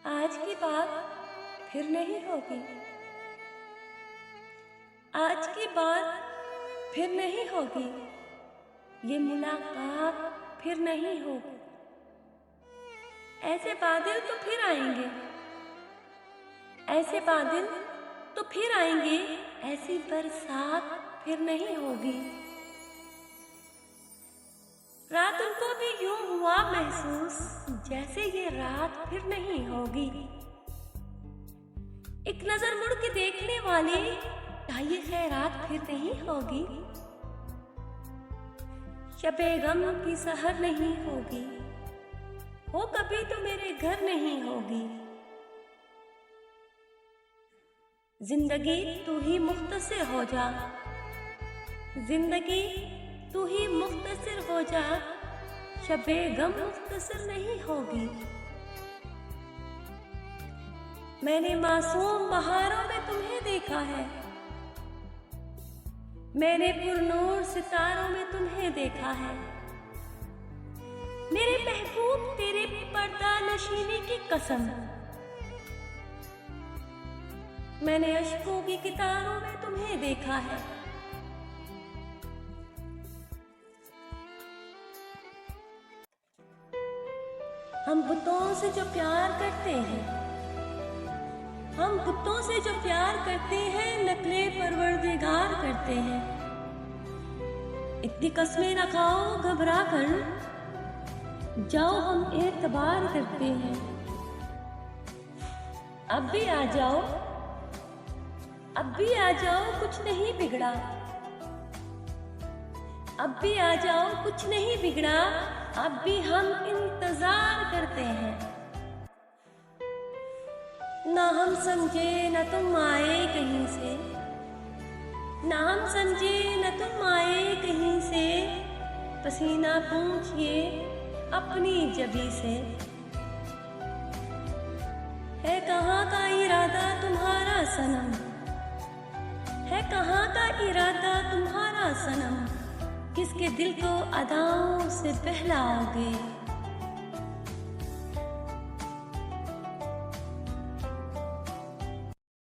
आज की बात फिर नहीं होगी। आज की बात फिर नहीं होगी। ये मुलाकात फिर नहीं होगी। ऐसे बादल तो फिर आएंगे, ऐसे बादल तो फिर आएंगे। ऐसी बरसात फिर नहीं होगी। रात उनको भी यूं हुआ महसूस जैसे ये रात फिर नहीं होगी। एक नजर मुड़ के देखने वाले क्या ये खैरात फिर नहीं होगी। शबे गम की सहर नहीं होगी। हो कभी तो मेरे घर नहीं होगी। जिंदगी तू ही मुख्तसर हो जा, जिंदगी तू ही मुख्तसर हो जा। शबे गम मुख्तसर नहीं होगी। मैंने मासूम बहारों में तुम्हें देखा है, मैंने पुरनूर सितारों में तुम्हें देखा है। मेरे महबूब तेरे पर्दा नशीनी की कसम, मैंने अश्कों की कितारों में तुम्हें देखा है। हम बुतों से जो प्यार करते हैं, हम बुतों से जो प्यार करते हैं, नकले परवरदिगार करते हैं। इतनी कस्में न खाओ घबरा कर, जाओ हम एतबार करते हैं। अब भी आ जाओ, अब भी आ जाओ, कुछ नहीं बिगड़ा। अब भी आ जाओ, कुछ नहीं बिगड़ा। अब भी हम इंतजार करते हैं। ना हम समझे न तुम आए कहीं से, ना हम समझे न तुम आए कहीं से। पसीना पूछिए अपनी जबी से, है कहाँ का इरादा तुम्हारा सनम, है कहाँ का इरादा तुम्हारा सनम। किसके दिल को अदाओं से बहलाओगे।